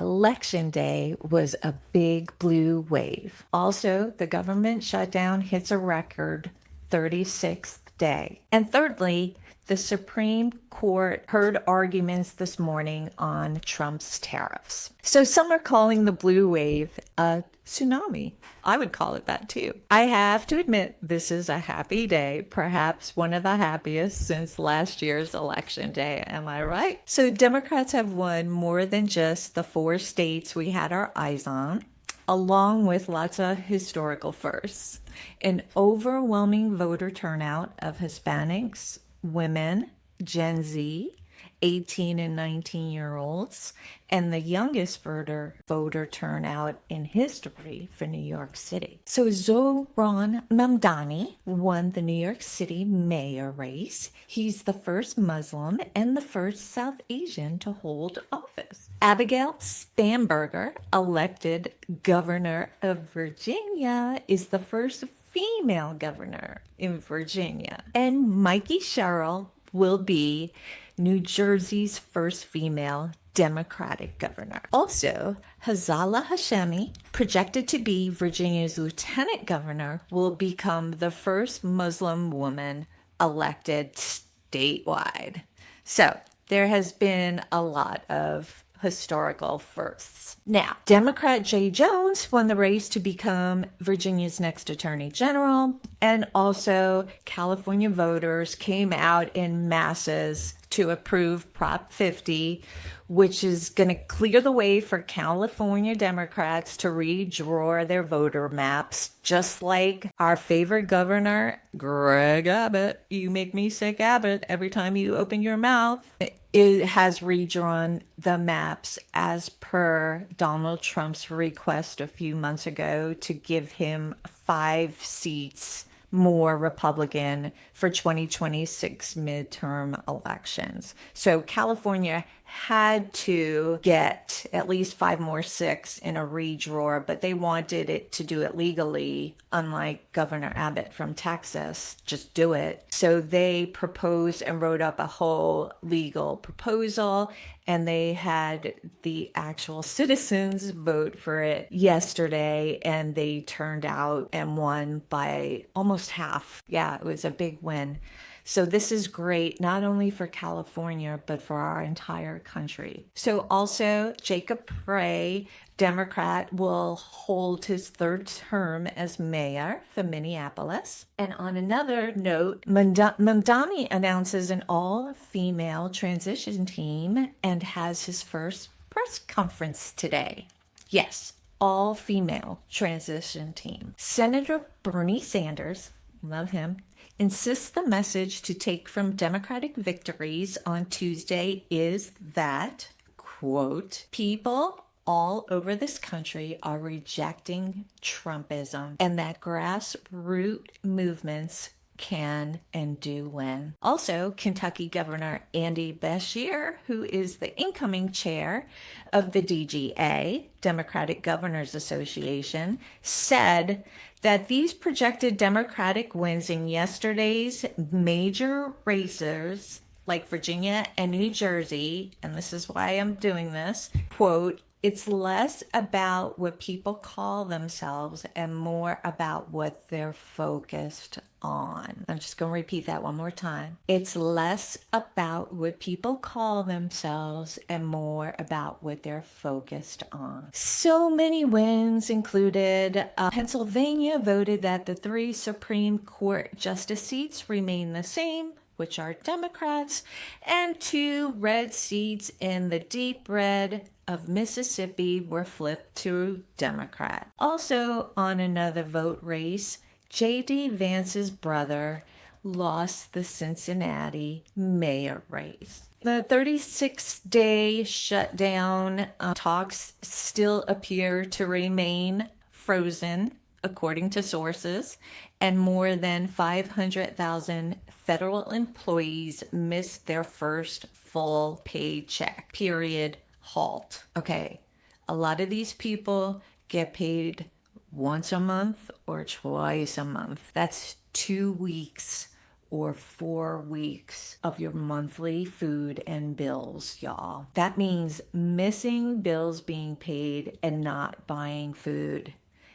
Election day was a big blue wave. Also, the government shutdown hits a record 36th day. And thirdly, the Supreme Court heard arguments this morning on Trump's tariffs. So some are calling the blue wave a tsunami. I would call it that too. I have to admit, this is a happy day, perhaps one of the happiest since last year's election day. Am I right? So Democrats have won more than just the 4 states we had our eyes on, along with lots of historical firsts. An overwhelming voter turnout of Hispanics, women, Gen Z, 18 and 19-year-olds, and the youngest voter turnout in history for New York City. So Zohran Mamdani won the New York City mayor race. He's the first Muslim and the first South Asian to hold office. Abigail Spanberger, elected governor of Virginia, is the first female governor in Virginia. And Mikey Sherrill will be New Jersey's first female Democratic governor. Also, Hazala Hashemi, projected to be Virginia's lieutenant governor, will become the first Muslim woman elected statewide. So there has been a lot of historical firsts. Now, Democrat Jay Jones won the race to become Virginia's next attorney general, and also California voters came out in masses to approve Prop 50, which is going to clear the way for California Democrats to redraw their voter maps, just like our favorite governor, Greg Abbott. You make me sick, Abbott, every time you open your mouth. It has redrawn the maps as per Donald Trump's request a few months ago to give him 5 seats more Republican for 2026 midterm elections. So California had to get at least 5 more 6 in a redraw, but they wanted it to do it legally, unlike Governor Abbott from Texas. Just do it. So they proposed and wrote up a whole legal proposal, and they had the actual citizens vote for it yesterday, and they turned out and won by almost half. Yeah, it was a big win. So this is great, not only for California, but for our entire country. So also, Jacob Frey, Democrat, will hold his 3rd term as mayor for Minneapolis. And on another note, Mamdani announces an all-female transition team and has his first press conference today. Yes, all-female transition team. Senator Bernie Sanders, love him, insists the message to take from Democratic victories on Tuesday is that, quote, people all over this country are rejecting Trumpism, and that grassroots movements can and do win. Also, Kentucky Governor Andy Beshear, who is the incoming chair of the DGA, Democratic Governors Association, said that these projected Democratic wins in yesterday's major races, like Virginia and New Jersey, and this is why I'm doing this, quote, it's less about what people call themselves and more about what they're focused on. I'm just going to repeat that one more time. It's less about what people call themselves and more about what they're focused on. So many wins included Pennsylvania voted that the 3 Supreme Court justice seats remain the same, which are Democrats, and 2 red seats in the deep red of Mississippi were flipped to Democrat. Also on another vote race, J.D. Vance's brother lost the Cincinnati mayor race. The 36-day shutdown talks still appear to remain frozen, according to sources, and more than 500,000 federal employees missed their first full paycheck. Period. Halt. Okay, a lot of these people get paid once a month or twice a month. That's 2 weeks or 4 weeks of your monthly food and bills, y'all. That means missing bills being paid and not buying food.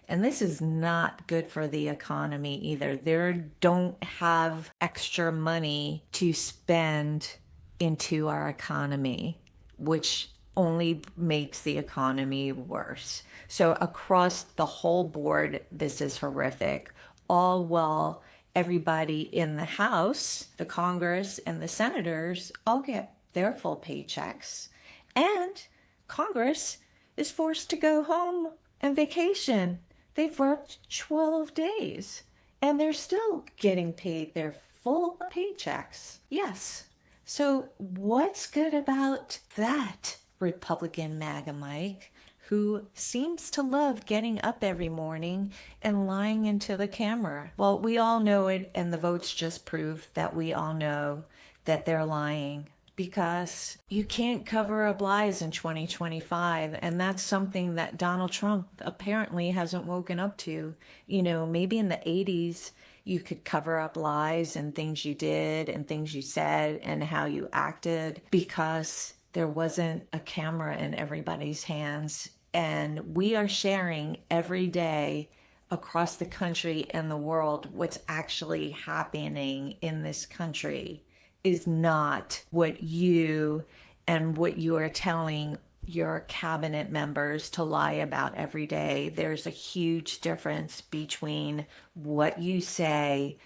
And this is not good for the economy either. They don't have extra money to spend into our economy, which only makes the economy worse. So across the whole board, this is horrific. All while everybody in the House, the Congress, and the senators all get their full paychecks. And Congress is forced to go home and vacation. They've worked 12 days and they're still getting paid their full paychecks. Yes. So what's good about that, Republican MAGA Mike, who seems to love getting up every morning and lying into the camera? Well, we all know it, and the votes just prove that we all know that they're lying, because you can't cover up lies in 2025, and that's something that Donald Trump apparently hasn't woken up to. You know, maybe in the 80s, you could cover up lies and things you did and things you said and how you acted because there wasn't a camera in everybody's hands. And we are sharing every day across the country and the world what's actually happening in this country is not what you and what you are telling your cabinet members to lie about every day. There's a huge difference between what you say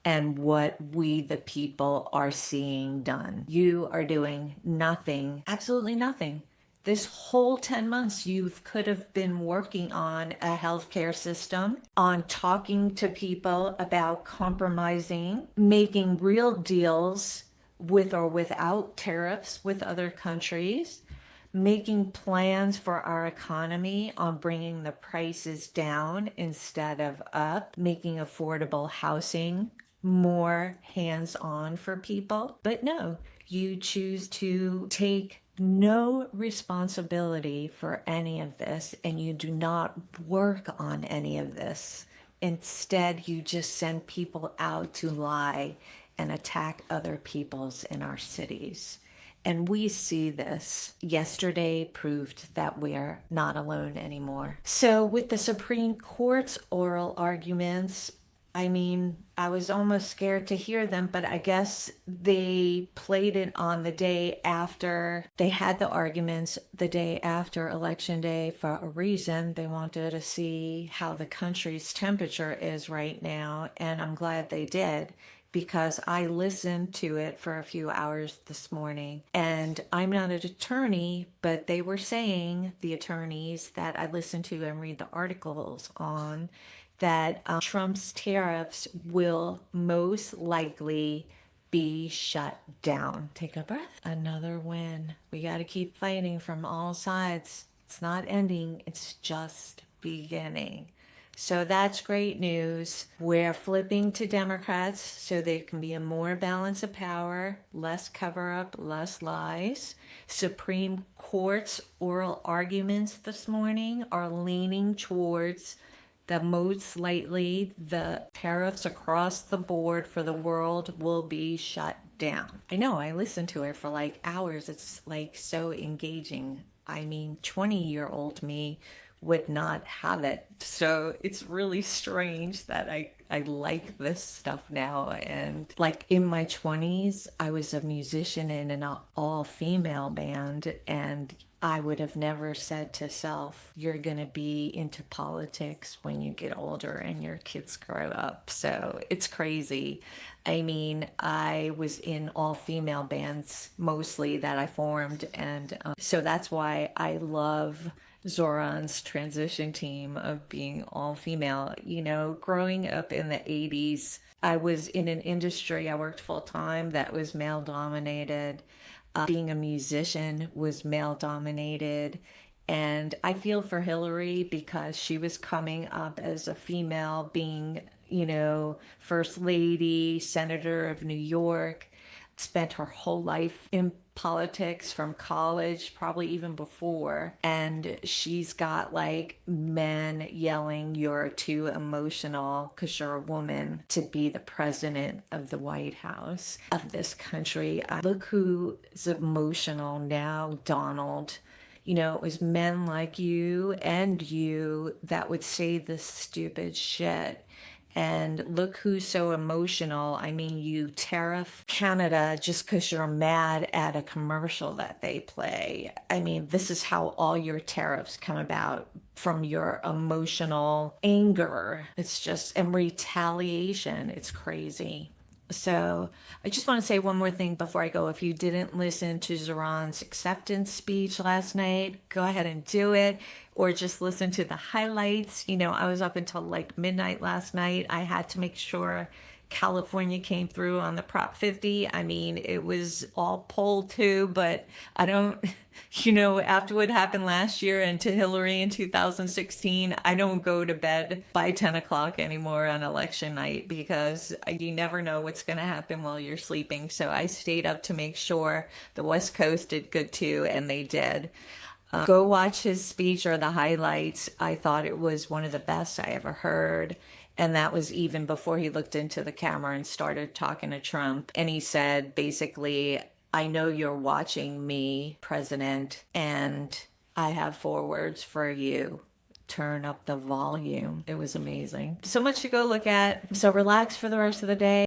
and what we, the people, are seeing done. You are doing nothing, absolutely nothing. This whole 10 months, you could have been working on a healthcare system, on talking to people about compromising, making real deals with or without tariffs with other countries, making plans for our economy on bringing the prices down instead of up, making affordable housing more hands-on for people. But no, you choose to take no responsibility for any of this, and you do not work on any of this. Instead, you just send people out to lie and attack other peoples in our cities. And we see this. Yesterday proved that we're not alone anymore. So with the Supreme Court's oral arguments, I mean, I was almost scared to hear them, but I guess they played it on the day after they had the arguments, the day after Election Day, for a reason. They wanted to see how the country's temperature is right now, and I'm glad they did, because I listened to it for a few hours this morning. And I'm not an attorney, but they were saying, the attorneys that I listened to and read the articles on, that Trump's tariffs will most likely be shut down. Take a breath. Another win. We got to keep fighting from all sides. It's not ending. It's just beginning. So that's great news. We're flipping to Democrats so there can be a more balance of power, less cover up, less lies. Supreme Court's oral arguments this morning are leaning towards that most likely the tariffs across the board for the world will be shut down. I know, I listened to it for like hours. It's like so engaging. I mean, 20-year-old me would not have it. So it's really strange that I like this stuff now. And like in my 20s, I was a musician in an all-female band, and I would have never said to self, you're going to be into politics when you get older and your kids grow up. So it's crazy. I mean, I was in all-female bands mostly that I formed. And so that's why I love Zoran's transition team of being all female. You know, growing up in the 80s, I was in an industry, I worked full time, that was male dominated. Being a musician was male dominated. And I feel for Hillary because she was coming up as a female, being, you know, first lady, senator of New York, spent her whole life in politics from college, probably even before. And she's got like men yelling, "You're too emotional because you're a woman to be the president of the White House of this country." Look who's emotional now, Donald. You know, it was men like you and you that would say this stupid shit. And look who's so emotional. I mean, you tariff Canada just because you're mad at a commercial that they play. I mean, this is how all your tariffs come about, from your emotional anger. It's just, and retaliation. It's crazy. So I just want to say one more thing before I go. If you didn't listen to Zoran's acceptance speech last night, go ahead and do it, or just listen to the highlights. You know, I was up until like midnight last night. I had to make sure California came through on the Prop 50. I mean, it was all polled too, but I don't, you know, after what happened last year and to Hillary in 2016, I don't go to bed by 10 o'clock anymore on election night, because you never know what's going to happen while you're sleeping. So I stayed up to make sure the West Coast did good too, and they did. Go watch his speech or the highlights. I thought it was one of the best I ever heard. And that was even before he looked into the camera and started talking to Trump. And he said, basically, "I know you're watching me, President, and I have 4 words for you. Turn up the volume." It was amazing. So much to go look at. So relax for the rest of the day.